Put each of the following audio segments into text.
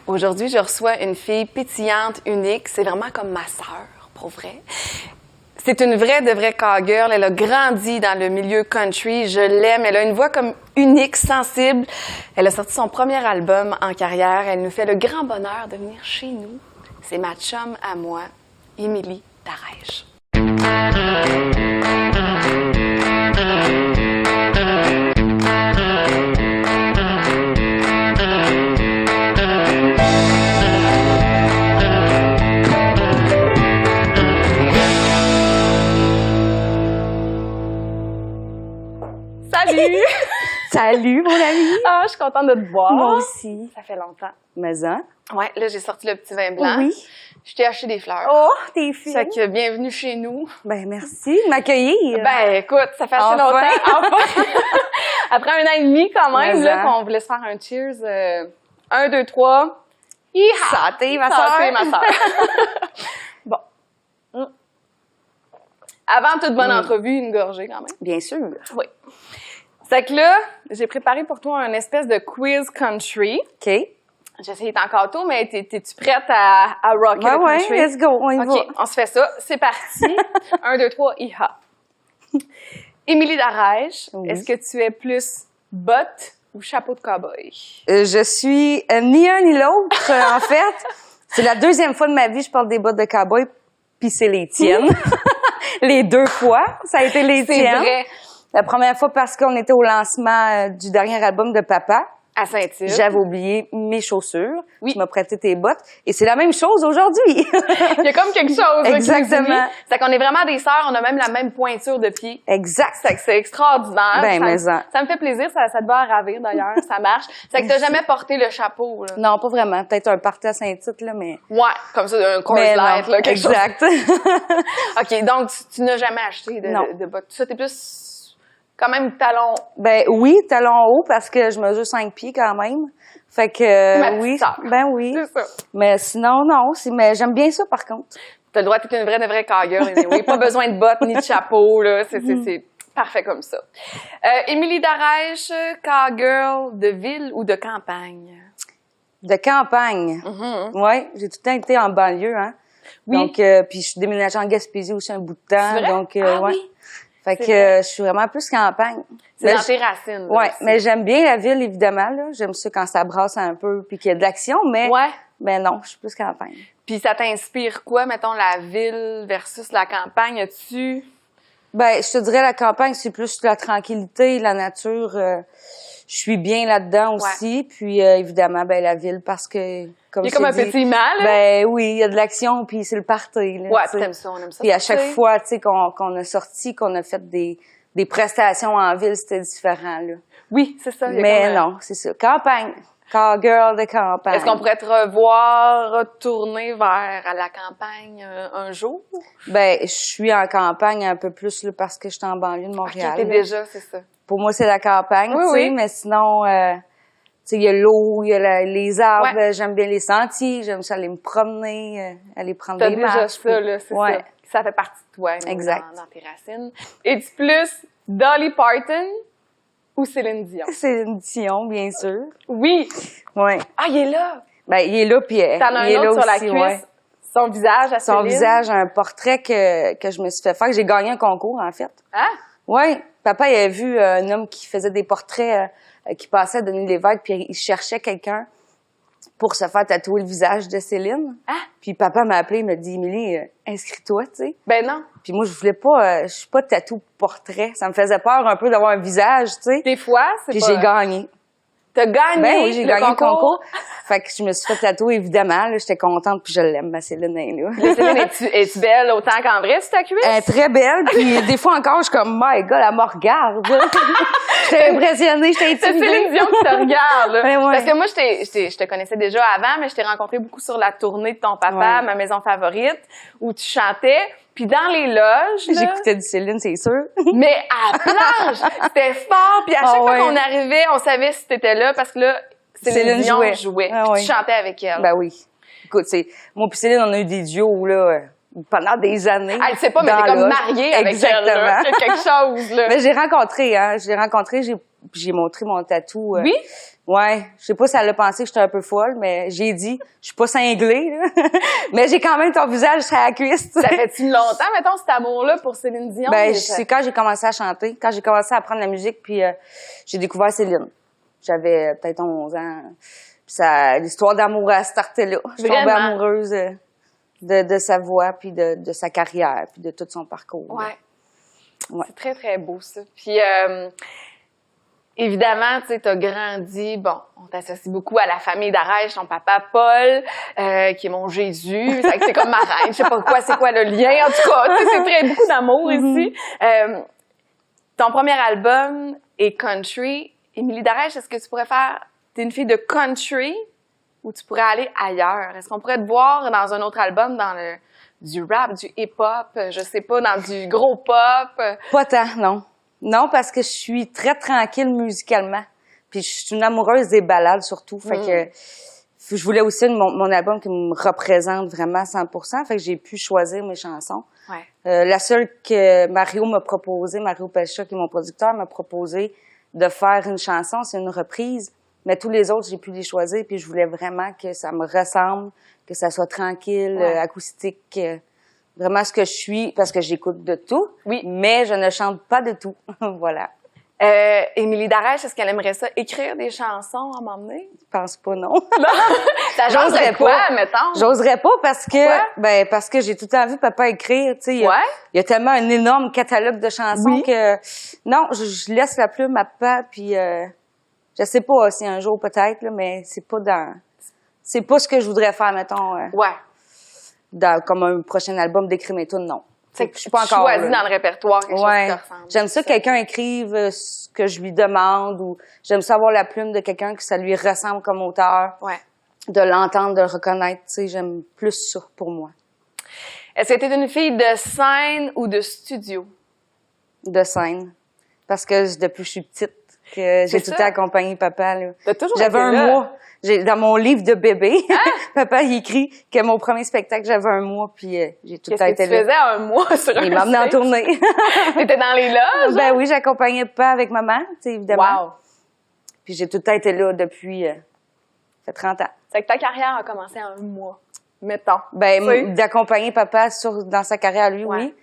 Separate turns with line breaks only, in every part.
Aujourd'hui, je reçois une fille pétillante, unique. C'est vraiment comme ma sœur, pour vrai. C'est une vraie de vraie cowgirl. Elle a grandi dans le milieu country. Je l'aime. Elle a une voix comme unique, sensible. Elle a sorti son premier album en carrière. Elle nous fait le grand bonheur de venir chez nous. C'est ma chum à moi, Émilie Darèche. Salut!
Salut, mon ami!
Ah, je suis contente de te voir.
Moi aussi.
Ça fait longtemps.
Mais hein?
Ouais, là, j'ai sorti le petit vin blanc.
Oui.
Je t'ai acheté des fleurs.
Oh, t'es fine!
Fait que bienvenue chez nous.
Ben, merci de m'accueillir.
Ben, écoute, ça fait assez
Enfin.
longtemps. Enfin. Après 1 an et demi, quand même,
Mais
là,
hein.
qu'on voulait se faire un cheers. 1, 2, 3. Hi-ha!
Santé, ma
Santé,
sœur!
ma sœur. Bon. Avant toute bonne entrevue, une gorgée quand même.
Bien sûr.
Oui. C'est que là, j'ai préparé pour toi un espèce de quiz country.
OK.
J'essaie encore tôt, mais t'es-tu prête à rocker le
Ouais,
country?
let's go, on y va.
OK, on se fait ça. C'est parti. 1, 2, 3, hi-ha. Émilie Darèche,
Oui.
est-ce que tu es plus botte ou chapeau de cow-boy?
Je suis ni un ni l'autre, en fait. C'est la deuxième fois de ma vie que je porte des bottes de cowboy, puis c'est les tiennes. Les 2 fois, ça a été les
C'est
tiennes.
vrai.
La première fois parce qu'on était au lancement du dernier album de papa.
À Saint-Tite.
J'avais oublié mes chaussures.
Oui.
Tu m'as prêté tes bottes. Et c'est la même chose aujourd'hui.
Il y a comme quelque chose. là, qui nous
Exactement.
unit. C'est qu'on est vraiment des sœurs, on a même la même pointure de pied.
Exact.
C'est extraordinaire.
Ben, mais
ça me fait plaisir, ça te va à ravir d'ailleurs, ça marche. C'est que t'as jamais porté le chapeau, là.
Non, pas vraiment. Peut-être un party à Saint-Tite, là, mais...
Ouais, comme ça, un Coors
Mais
Light,
non,
là, quelque
exact.
chose. OK, donc tu n'as jamais acheté
Non.
de bottes. Ça, t'es plus quand même talon.
Ben oui, talons hauts parce que je mesure 5 pieds quand même. Fait que
Ma petite
oui,
sœur.
ben oui.
C'est ça.
Mais sinon, non. Mais j'aime bien ça, par contre.
T'as le droit d'être une vraie de vraie cowgirl. Oui, pas besoin de bottes ni de chapeau, là. C'est parfait comme ça. Émilie Darèche, cowgirl de ville ou de campagne?
De campagne. Ouais, j'ai tout le temps été en banlieue, hein.
Oui.
Donc, puis je suis déménagée en Gaspésie aussi un bout de temps.
C'est vrai?
Donc,
Ah
ouais.
oui.
Fait
C'est
que
vrai.
je suis vraiment plus campagne.
C'est
Mais
dans
je-
tes racines. là,
Ouais,
aussi.
mais j'aime bien la ville, évidemment, là. J'aime ça quand ça brasse un peu puis qu'il y a de l'action, mais...
Ouais.
Ben non, je suis plus campagne.
Puis ça t'inspire quoi, mettons, la ville versus la campagne? As-tu...
Ben, je te dirais la campagne, c'est plus la tranquillité, la nature. Je suis bien là-dedans aussi. Puis évidemment, ben la ville parce que comme
Il y a
je
comme un
t'ai dit,
petit mal.
ben oui, il y a de l'action puis c'est le party. Là,
Ouais,
tu sais.
t'aimes ça, on aime ça.
Puis à chaque
party.
fois, tu sais, qu'on a sorti, qu'on a fait des prestations en ville, c'était différent là.
Oui, c'est ça. il y a
Mais
comme un-
non, c'est ça. Campagne, cowgirl de campagne.
Est-ce qu'on pourrait te revoir retourner vers la campagne un jour?
Ben, je suis en campagne un peu plus là parce que je suis en banlieue de
OK,
Montréal.
t'es
là.
déjà, c'est ça.
Pour moi, c'est la campagne,
Oui,
tu sais,
oui.
mais sinon, tu sais, il y a l'eau, il y a les arbres,
Ouais.
j'aime bien les sentiers, j'aime ça aller me promener, aller prendre
T'as
des
déjà
marches.
ça, là, c'est
ouais.
ça. Ça fait partie de toi, là,
Exact.
dans tes racines. Es-tu plus Dolly Parton ou Céline Dion?
C'est une Dion, bien sûr.
Oui!
Ouais.
Ah, il est là!
Ben, il est là, puis
T'en as
il est
un
là
autre sur la
aussi,
cuisse,
ouais.
son visage à
Son
Céline.
visage, un portrait que je me suis fait faire, que j'ai gagné un concours, en fait.
Ah!
Ouais. Papa, il avait vu un homme qui faisait des portraits, qui passait à Denis Lévesque, puis il cherchait quelqu'un pour se faire tatouer le visage de Céline.
Ah!
Puis papa m'a appelé, il m'a dit, Émilie, inscris-toi, tu sais.
Ben non.
Puis moi, je voulais pas, je suis pas tatou portrait. Ça me faisait peur un peu d'avoir un visage, tu sais.
Des fois, c'est
Puis
pas...
j'ai gagné.
T'as gagné
Ben oui, j'ai
le
gagné
concours.
le concours. Fait que je me suis fait tatouer, évidemment. Là, j'étais contente, puis je l'aime, ma Céline, elle est là.
Mais Céline, es-tu belle autant qu'en vrai sur ta cuisse?
Elle est très belle, puis des fois encore, je suis comme, my God, elle me regarde. J'étais impressionnée, j'étais
C'est
intimidée.
Céline Dion qui te regarde. Là.
Ben ouais.
Parce que moi, je te connaissais déjà avant, mais je t'ai rencontré beaucoup sur la tournée de ton papa,
Ouais.
Ma maison favorite, où tu chantais. Puis dans les loges, là,
J'écoutais du Céline, c'est sûr.
mais à la plage, c'était fort. Puis à chaque fois
ouais.
qu'on arrivait, on savait si t'étais là parce que là, Céline Dion jouait.
Ah
Puis
ouais.
tu chantais avec elle.
Ben oui. Écoute, moi puis Céline, on a eu des duos, là, pendant des années.
Elle sait pas, mais
dans
t'es comme
l'âge.
mariée avec
Exactement.
elle. Là. Il y a quelque chose, là.
Mais j'ai rencontré, hein. Je l'ai rencontré, j'ai montré mon tatou.
Oui?
Ouais, je sais pas si elle a pensé que j'étais un peu folle, mais j'ai dit, je suis pas cinglée, là. Mais j'ai quand même ton visage sur la cuisse.
Ça fait-tu longtemps, mettons, cet amour-là pour Céline Dion?
Ben, c'est quand j'ai commencé à chanter, quand j'ai commencé à apprendre la musique, puis j'ai découvert Céline. J'avais peut-être 11 ans. Puis l'histoire d'amour a starté là. Je suis tombée amoureuse de sa voix, puis de sa carrière, puis de tout son parcours.
Ouais.
Ouais.
C'est très, très beau, ça. Puis, évidemment, tu sais, t'as grandi, bon, on t'associe beaucoup à la famille d'Arèche, ton papa Paul, qui est mon Jésus, c'est comme ma reine, je sais pas quoi, c'est quoi le lien, en tout cas, tu sais, c'est très beaucoup d'amour ici. Ton premier album est country. Émilie d'Arèche, est-ce que tu pourrais faire, t'es une fille de country ou tu pourrais aller ailleurs? Est-ce qu'on pourrait te voir dans un autre album, dans du rap, du hip-hop, je sais pas, dans du gros pop?
Pas tant, non. Non, parce que je suis très tranquille musicalement. Puis je suis une amoureuse des ballades surtout. Fait que je voulais aussi mon album qui me représente vraiment à 100%. Fait que j'ai pu choisir mes chansons.
Ouais.
La seule que Mario m'a proposé, Mario Pelcha, qui est mon producteur, m'a proposé de faire une chanson, c'est une reprise. Mais tous les autres, j'ai pu les choisir. Puis je voulais vraiment que ça me ressemble, que ça soit tranquille, acoustique. Vraiment ce que je suis, parce que j'écoute de tout.
Oui.
Mais je ne chante pas de tout. Voilà.
Émilie d'Arèche, est-ce qu'elle aimerait ça écrire des chansons à m'emmener?
Je pense pas, non.
Ça j'oserais pas, mettons.
J'oserais pas parce que, parce que j'ai tout le temps vu papa écrire, tu sais. Il y a tellement un énorme catalogue de chansons que, non, je laisse la plume à papa, puis je sais pas si un jour peut-être, là, mais c'est pas ce que je voudrais faire, mettons. Comme un prochain album d'écrire mes tunes, non.
C'est que je suis pas encore choisi dans le répertoire quelque chose qui te ressemble.
J'aime ça que quelqu'un écrive ce que je lui demande, ou j'aime ça avoir la plume de quelqu'un que ça lui ressemble comme auteur.
Ouais.
De l'entendre, de le reconnaître, tu sais, j'aime plus ça pour moi.
Est-ce que tu es une fille de scène ou de studio?
De scène. Parce que depuis que je suis petite, que j'ai tout le temps accompagné papa, là. J'avais un mois. Dans mon livre de bébé, papa, il écrit que mon premier spectacle, j'avais un mois, puis j'ai tout le temps été là.
Qu'est-ce que tu faisais un mois sur un
Il m'a emmené en tournée.
T'étais dans les loges?
Ben oui, j'accompagnais papa avec maman, tu sais, évidemment.
Wow.
Puis j'ai tout le temps été là depuis, ça fait 30 ans.
C'est que ta carrière a commencé en un mois, mettons.
Ben, d'accompagner papa dans sa carrière, lui, oui.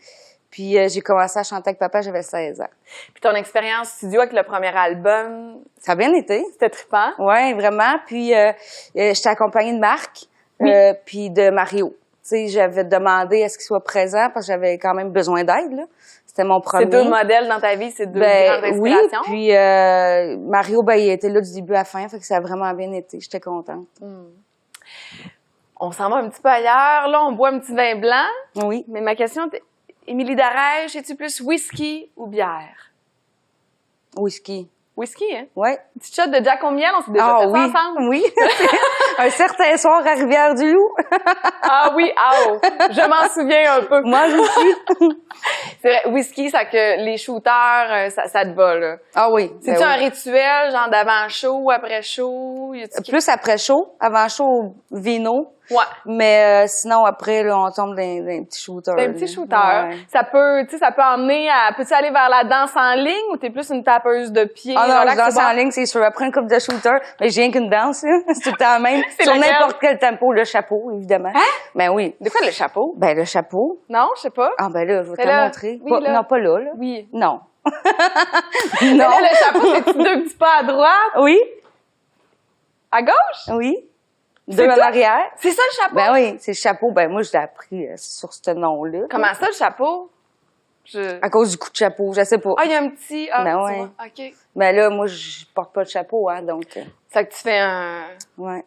Puis j'ai commencé à chanter avec papa, j'avais 16 ans.
Puis ton expérience studio avec le premier album?
Ça a bien été.
C'était trippant?
Oui, vraiment. Puis j'étais accompagnée de Marc, puis de Mario. Tu sais, j'avais demandé à ce qu'il soit présent parce que j'avais quand même besoin d'aide, là. C'était mon premier.
C'est deux modèles dans ta vie, c'est deux grandes inspirations?
Oui, puis Mario, il était là du début à la fin, fait que ça a vraiment bien été. J'étais contente.
On s'en va un petit peu ailleurs. Là, on boit un petit vin blanc.
Oui.
Mais ma question, Émilie d'Arèche, es-tu plus whisky ou bière?
Whisky.
Whisky, hein?
Oui.
Une petite shot de Jack au miel, on s'est déjà fait ça ensemble.
Oui. Un certain soir à Rivière-du-Loup.
Ah oui, je m'en souviens un peu.
Moi aussi.
C'est vrai, whisky, ça que les shooters, ça te va, là.
Ah oui.
C'est-tu un rituel, genre d'avant chaud, après chaud?
Plus après chaud. Avant chaud, vino.
Ouais.
Mais sinon, après, là, on tombe dans un petit shooter.
Un petit shooter. Ouais. Ça peut emmener à... Peux-tu aller vers la danse en ligne ou t'es plus une tapeuse de pied?
Ah non, la danse en ligne, c'est sûr. Après une couple de shooter, mais j'ai rien qu'une danse, là. C'est tout le temps même. Sur n'importe quel tempo, le chapeau, évidemment.
Hein?
Ben oui.
De quoi le chapeau?
Ben le chapeau.
Non, je sais pas.
Ah ben là, je vais te le montrer.
Oui, là.
Non, pas là, là.
Oui.
Non.
Non. Là, le chapeau, c'est deux petits pas à droite?
Oui.
À gauche?
Oui. Deux en arrière.
C'est ça le chapeau?
Ben oui, c'est le chapeau. Ben moi, je l'ai appris sur ce nom-là.
Comment ça, le chapeau?
À cause du coup de chapeau, je sais pas.
Ah, il y a un petit... Ah,
ben ouais.
OK.
Ben là, moi, je porte pas de chapeau, hein, donc...
C'est que tu fais un...
Ouais.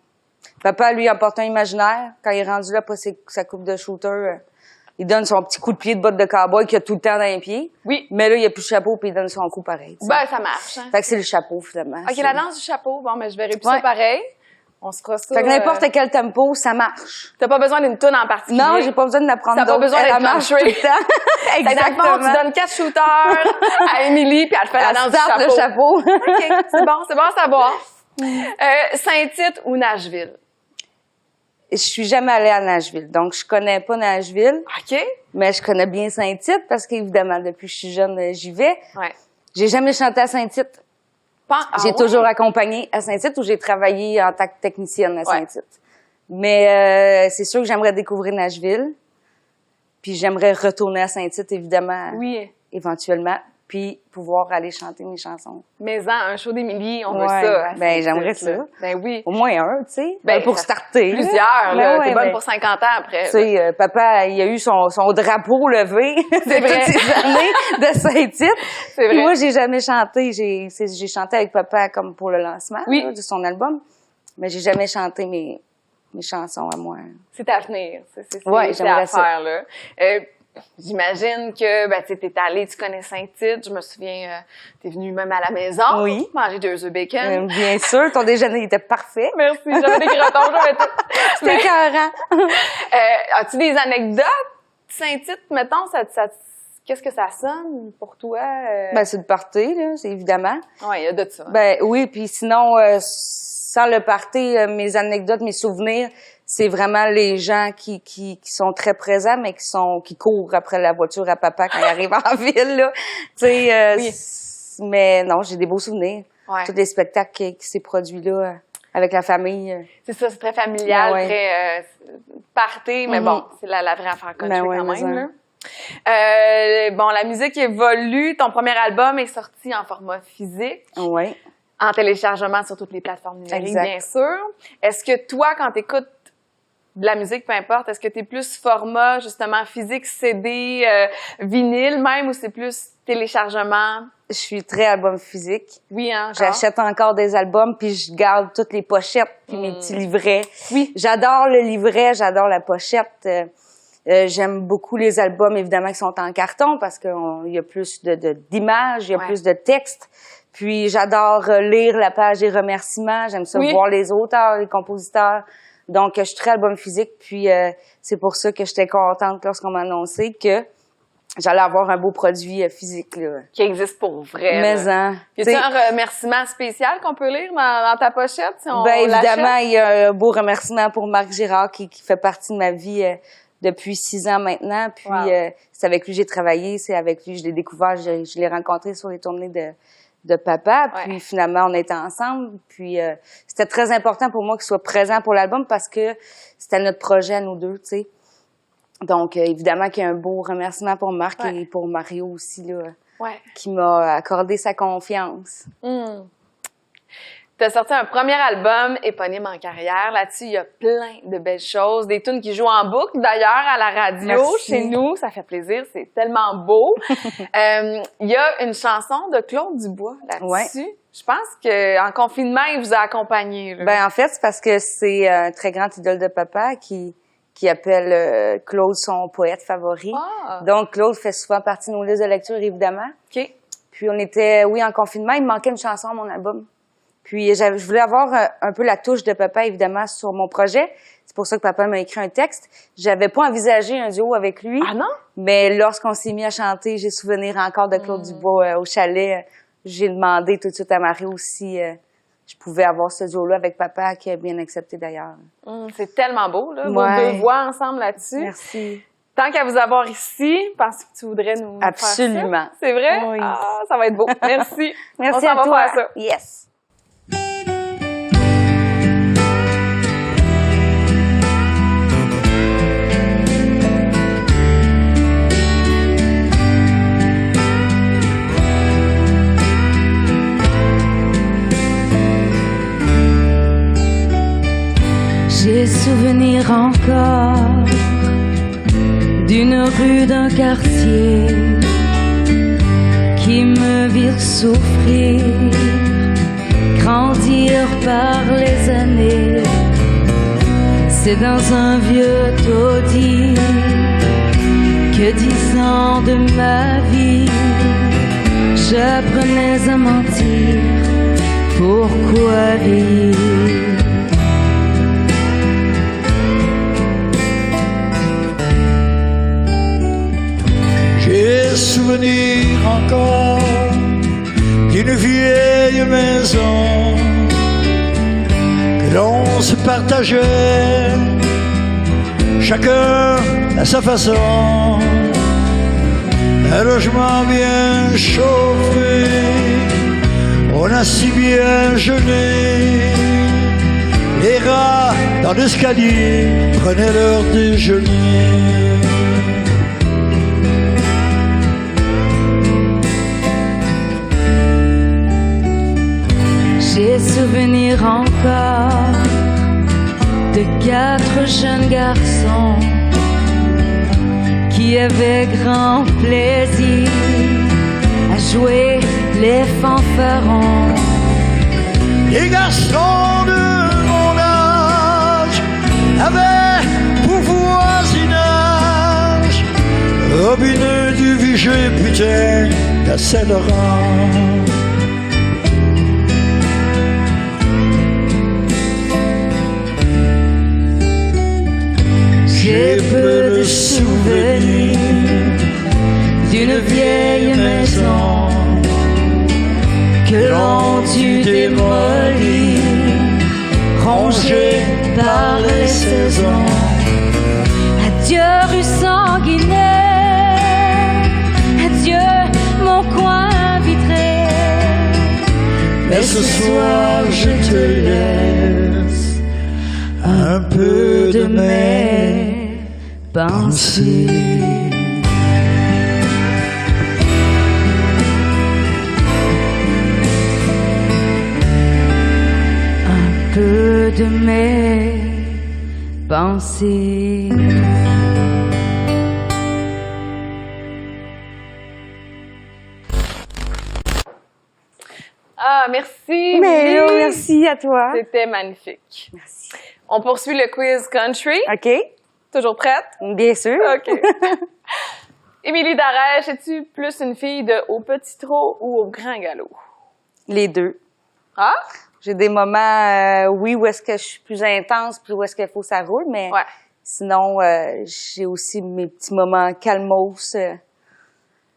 Papa, lui, en porte un imaginaire. Quand il est rendu là, pour sa coupe de shooter, il donne son petit coup de pied de botte de cowboy qu'il a tout le temps dans les pieds.
Oui.
Mais là, il n'y a plus de chapeau, puis il donne son coup pareil.
Ben, ça marche. Hein.
Fait que c'est le chapeau, finalement.
OK, la danse du chapeau. Bon, mais je verrai plus ça pareil. On se fera ça.
Fait que n'importe quel tempo, ça marche.
T'as pas besoin d'une toune en particulier.
Non, j'ai pas besoin de l'apprendre d'autres.
T'as pas besoin d'être
country tout le temps.
Exactement. Tu donnes 4 shooters à Émilie, puis elle fait la danse du chapeau.
Le chapeau.
OK, c'est bon à savoir. Saint-Tite ou Nashville?
Je suis jamais allée à Nashville, donc je connais pas Nashville.
OK.
Mais je connais bien Saint-Tite parce qu'évidemment, depuis que je suis jeune, j'y vais.
Ouais.
J'ai jamais chanté à Saint-Tite. J'ai toujours accompagné à Saint-Tite où j'ai travaillé en tant que technicienne à Saint-Tite. Mais c'est sûr que j'aimerais découvrir Nashville. Puis j'aimerais retourner à Saint-Tite, évidemment, éventuellement, puis pouvoir aller chanter mes chansons.
Mais un show d'Émilie, on veut ça.
Ben j'aimerais ça.
Ben oui.
Au moins un, tu sais, pour starter.
Plusieurs, là. T'es bonne pour 50 ans après.
Tu sais, papa, il a eu son drapeau levé
C'est vrai.
toutes ces années de Saint-Tite.
C'est vrai.
Moi, j'ai jamais chanté. J'ai chanté avec papa comme pour le lancement là, de son album, mais j'ai jamais chanté mes chansons à moi.
C'est à venir. C'est
j'aimerais
à faire, là. J'imagine que, t'es allée, tu connais Saint-Tite. Je me souviens, t'es venue même à la maison.
Oui.
Manger 2 œufs bacon.
Bien sûr, ton déjeuner était parfait.
Merci. J'avais des crotons, j'avais tout.
C'était écœurant.
As-tu des anecdotes? Saint-Tite, mettons, qu'est-ce que ça sonne pour toi?
C'est le party, là, c'est évidemment.
Oui, il y a de ça.
Oui, puis sinon, sans le party, mes anecdotes, mes souvenirs, c'est vraiment les gens qui sont très présents, mais qui courent après la voiture à papa quand il arrive en ville, là. Tu sais, mais non, j'ai des beaux souvenirs. Tous les spectacles qui s'est produit là, avec la famille.
C'est ça, c'est très familial, très party, mais bon, c'est la vraie affaire country quand même, là. La musique évolue. Ton premier album est sorti en format physique.
Oui.
En téléchargement sur toutes les plateformes numériques, bien sûr. Est-ce que toi, quand t'écoutes de la musique, peu importe, est-ce que t'es plus format, justement, physique, CD, vinyle même, ou c'est plus téléchargement?
Je suis très album physique.
Oui, hein?
J'achète encore des albums, puis je garde toutes les pochettes, puis mes petits livrets.
Oui.
J'adore le livret, j'adore la pochette. J'aime beaucoup les albums, évidemment, qui sont en carton, parce qu'il y a plus d'images, il y a plus de texte. Puis j'adore lire la page des remerciements. J'aime ça voir les auteurs, les compositeurs. Donc, je suis très album physique. Puis c'est pour ça que j'étais contente lorsqu'on m'a annoncé que j'allais avoir un beau produit physique, là.
Qui existe pour vrai.
Mais
y a-t-il un remerciement spécial qu'on peut lire dans ta pochette? Si on
évidemment, il y a un beau remerciement pour Marc Girard qui fait partie de ma vie depuis 6 ans maintenant. Puis c'est avec lui que j'ai travaillé, c'est avec lui que je l'ai découvert. Je l'ai rencontré sur les tournées de papa, puis finalement, on était ensemble. Puis c'était très important pour moi qu'il soit présent pour l'album parce que c'était notre projet à nous deux, tu sais. Donc, évidemment qu'il y a un beau remerciement pour Marc et pour Mario aussi, là, qui m'a accordé sa confiance.
Tu as sorti un premier album éponyme en carrière. Là-dessus, il y a plein de belles choses. Des tunes qui jouent en boucle, d'ailleurs, à la radio, chez nous. Ça fait plaisir. C'est tellement beau. Il y a une chanson de Claude Dubois là-dessus. Je pense qu'en confinement, il vous a accompagné.
En fait, c'est parce que c'est un très grand idole de papa qui appelle Claude son poète favori. Donc, Claude fait souvent partie de nos listes de lecture, évidemment. Puis on était, en confinement. Il me manquait une chanson à mon album. Puis je voulais avoir un peu la touche de papa, évidemment, sur mon projet. C'est pour ça que papa m'a écrit un texte. J'avais pas envisagé un duo avec lui.
Ah non?
Mais lorsqu'on s'est mis à chanter, j'ai souvenir encore de Claude Dubois au chalet. J'ai demandé tout de suite à Mario si je pouvais avoir ce duo-là avec papa, qui a bien accepté d'ailleurs.
C'est tellement beau, là. Vos deux voix ensemble là-dessus.
Merci.
Tant qu'à vous avoir ici, penses-tu que tu voudrais nous
Absolument.
faire ça? C'est vrai?
Oui.
Ça va être beau. Merci.
Merci
à toi.
On va
faire ça.
Yes.
J'ai souvenir encore d'une rue, d'un quartier qui me virent souffrir, grandir par les années. C'est dans un vieux taudis que 10 ans de ma vie j'apprenais à mentir. Pourquoi vivre?
J'ai souvenir encore d'une vieille maison que l'on se partageait, chacun à sa façon, un logement bien chauffé, on On a si bien jeûné. Les rats dans l'escalier prenaient leur déjeuner.
J'ai souvenir encore de 4 jeunes garçons qui avaient grand plaisir à jouer les fanfarons.
Les garçons de mon âge avaient pour voisinage Robineux du Viger, putain, Castelran.
J'ai peu de souvenirs d'une vieille maison que l'on dut démolir, rongée par les saisons. Adieu rue Sanguinaire, adieu mon coin vitré.
Mais ce soir je te laisse un peu de mes pensées.
Un peu de mes pensées.
Ah, merci.
Mais
Émilie.
merci à toi.
C'était magnifique.
Merci.
On poursuit le quiz country.
OK.
Toujours prête?
Bien sûr.
OK. Émilie Darèche, es-tu plus une fille de au petit trot ou au grand galop?
Les deux.
Ah?
J'ai des moments, oui, où est-ce que je suis plus intense, puis où est-ce qu'il faut que ça roule, mais
Ouais.
sinon, j'ai aussi mes petits moments calmos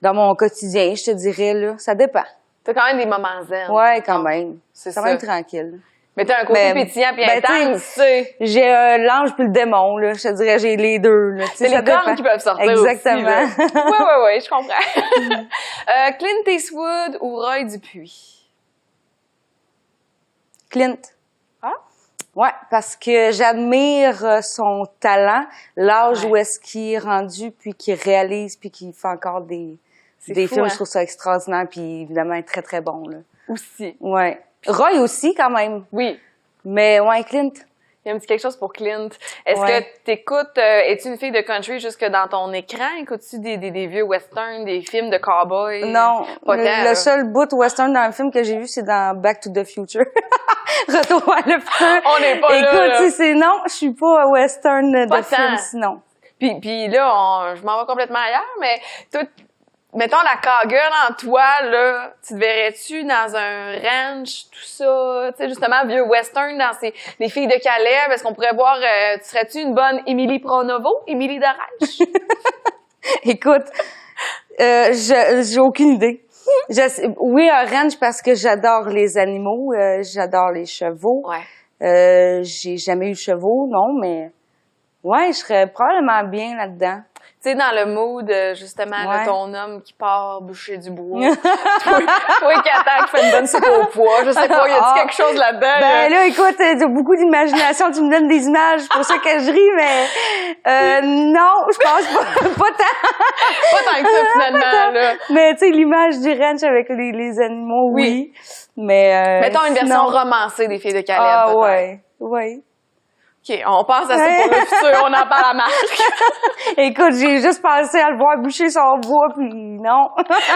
dans mon quotidien, je te dirais, là. Ça dépend.
T'as quand même des moments zen.
Ouais, quand même.
C'est
quand
ça.
même tranquille.
Mais t'as un côté
Ben,
pétillant puis
ben,
intense, tu sais.
J'ai l'ange puis le démon, là. Je te dirais, j'ai les deux, là. Tu sais,
C'est
ça
les cornes
dépend.
qui peuvent sortir
Exactement.
aussi, là. Ouais, je comprends. Clint Eastwood ou Roy Dupuis?
Clint.
Ah?
Ouais, parce que j'admire son talent, l'âge
Ouais.
où est-ce qu'il est rendu, puis qu'il réalise, puis qu'il fait encore des
C'est fou,
films.
hein?
Je trouve ça extraordinaire, puis évidemment, il est très, très bon, là.
Aussi.
Ouais. Roy aussi, quand même.
Oui.
Mais ouais, Clint.
Il y a un petit quelque chose pour Clint. Est-ce
Ouais.
que t'écoutes, es-tu une fille de country jusque dans ton écran? Écoutes-tu des vieux westerns, des films de cowboys?
Non,
Pas tant, là.
le seul bout western dans le film que j'ai vu, c'est dans Back to the Future. Retour à le futur.
On n'est pas là,
Écoute,
là.
tu sais, c'est non, je suis pas western
Pas
de film,
tant.
sinon.
Puis là, je m'en vais complètement ailleurs, mais toi, mettons la cowgirl en toi, là, tu te verrais-tu dans un ranch, tout ça, tu sais, justement, vieux western, dans les filles de Calais, parce qu'on pourrait voir, tu serais-tu une bonne Émilie Pronovo, Émilie Darèche?
Écoute, j'ai aucune idée. Oui, un ranch parce que j'adore les animaux, j'adore les chevaux.
Ouais.
J'ai jamais eu de chevaux, non, mais ouais, je serais probablement bien là-dedans.
Tu sais, dans le mood, justement,
Ouais.
de ton homme qui part boucher du bois. toi qui attends, qui fait une bonne soupe au pois. Je sais pas, y a-tu quelque chose là-dedans?
Ben là, écoute, t'as beaucoup d'imagination, tu me donnes des images, pour ça que je ris, mais non, je pense pas tant.
Pas tant que ça, finalement, là.
Mais tu sais, l'image du ranch avec les animaux, oui. Mais
Mettons une version
sinon-
romancée des filles de Calais,
Ah
peut-être.
ouais, ouais.
OK, on pense à ça pour le futur, on en parle à Marc.
Écoute, j'ai juste pensé à le voir boucher son bois, puis non.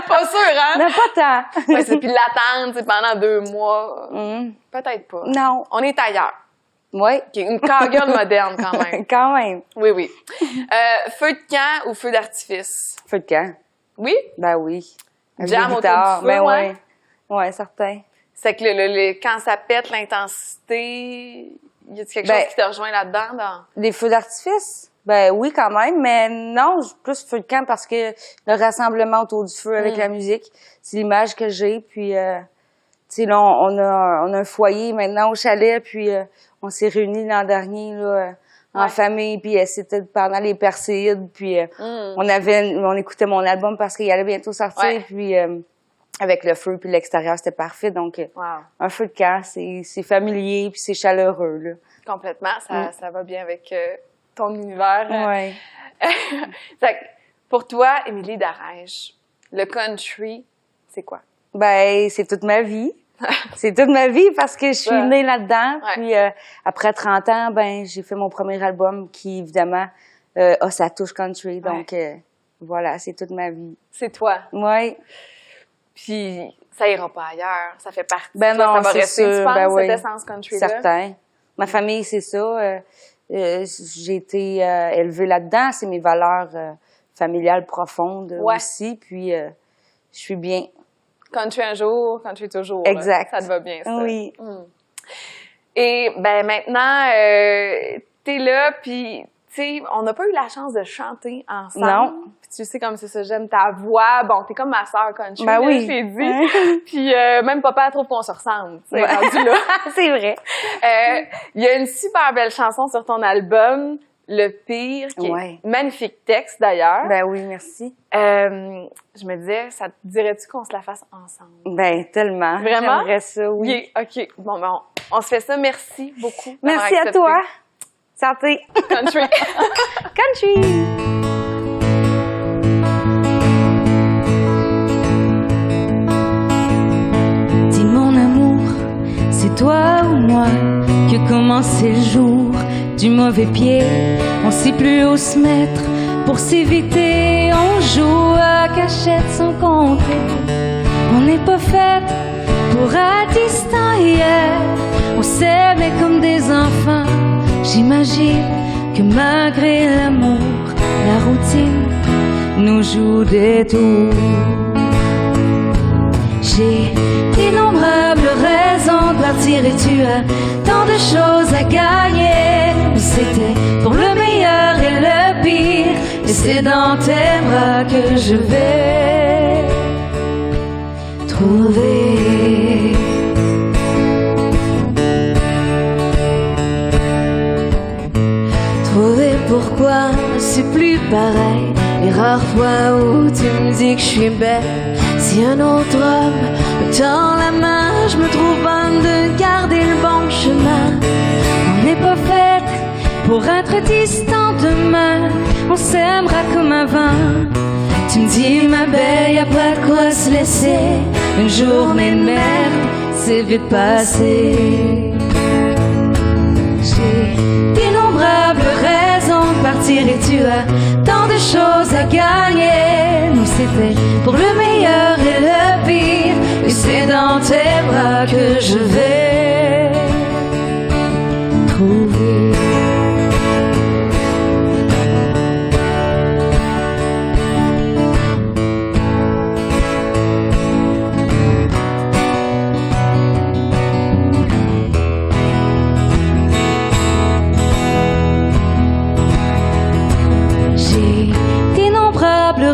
Pas sûr, hein?
Mais pas tant.
Ouais, c'est puis l'attendre, tu sais, pendant 2 mois.
Hum,
Peut-être pas.
Non.
On est ailleurs.
Oui.
OK, une cowgirl moderne, quand même.
Quand même.
Oui. Feu de camp ou feu d'artifice?
Feu de camp.
Oui?
Ben oui. Avec
Jam
des
autour du
guitares.
feu,
Ben
ouais.
Ouais, certain.
C'est que quand ça pète l'intensité, y a-t-il quelque
Ben,
chose qui te rejoint là-dedans?
Des feux d'artifice? Ben oui, quand même, mais non, plus feu de camp parce que le rassemblement autour du feu avec la musique, c'est l'image que j'ai. Puis, tu sais, là, on a un foyer maintenant au chalet, puis on s'est réunis l'an dernier là, en famille, puis c'était pendant les Perséides, puis on écoutait mon album parce qu'il allait bientôt sortir,
Ouais.
puis avec le feu, puis l'extérieur, c'était parfait. Donc, un feu de camp, c'est familier, puis c'est chaleureux, là.
Complètement. Ça va bien avec ton univers.
Oui.
Fait que, pour toi, Émilie Darèche, le country, c'est quoi?
Ben, c'est toute ma vie. C'est toute ma vie parce que je suis née là-dedans. Puis après 30 ans, ben j'ai fait mon premier album qui, évidemment, a sa touche country. Donc, voilà, c'est toute ma vie.
C'est toi?
Oui.
Puis, ça ira pas ailleurs. Ça fait partie
de toi. Ça va rester, tu penses,
cette essence country-là?
Certain. Ma famille, c'est ça. J'ai été élevée là-dedans. C'est mes valeurs familiales profondes aussi. Puis, je suis bien.
Country un jour, country toujours.
Exact.
Là. Ça te va bien, ça.
Oui.
Et ben maintenant, t'es là, puis tu sais, on n'a pas eu la chance de chanter ensemble.
Non.
Puis tu sais comme c'est ça, j'aime ta voix. Bon, t'es comme ma sœur country,
ben oui.
Je t'ai dit. Puis même papa trouve qu'on se ressemble. Tu sais, rendu là.
C'est vrai.
Il y a une super belle chanson sur ton album, Le Pire, qui est magnifique texte d'ailleurs.
Ben oui, merci.
Je me disais, ça te dirait-tu qu'on se la fasse ensemble?
Ben tellement.
Vraiment?
J'aimerais ça, oui.
OK. Bon, ben on se fait ça. Merci beaucoup.
Merci à toi. Santé.
Country.
Country.
Dis mon amour, c'est toi ou moi que commence le jour du mauvais pied. On sait plus où se mettre pour s'éviter. On joue à cachette sans compter. On n'est pas fait pour être distant hier. On s'aimait comme des enfants. J'imagine que malgré l'amour, la routine nous joue des tours. J'ai d'innombrables raisons de partir et tu as tant de choses à gagner. C'était pour le meilleur et le pire, et c'est dans tes bras que je vais trouver. Trouver pourquoi c'est plus pareil. Les rares fois où tu me dis que je suis belle. Si un autre homme me tend la main, je me trouve bonne de garder le bon chemin. On n'est pas fait pour être distant demain. On s'aimera comme avant. Tu me dis ma belle, y'a pas de quoi se laisser. Une journée de merde, c'est vite passé. J'ai d'innombrables raisons de partir et tu as tant de choses à gagner. Nous c'était pour le meilleur et le pire, et c'est dans tes bras que je vais trouver.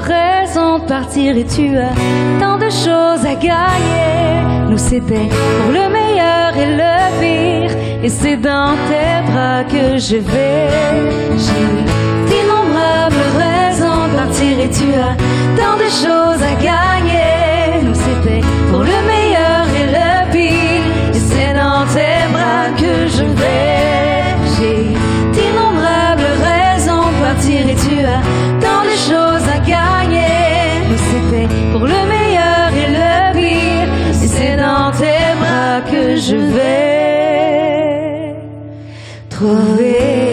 Raison de partir et tu as tant de choses à gagner. Nous c'était pour le meilleur et le pire, et c'est dans tes bras que je vais. J'ai d'innombrables raisons de partir et tu as tant de choses à gagner. Nous c'était pour le meilleur et le pire, et c'est dans tes bras que je vais. J'ai d'innombrables raisons de partir et tu as tant de choses à gagner. Mais c'était pour le meilleur et le pire, et c'est dans tes bras que je vais trouver.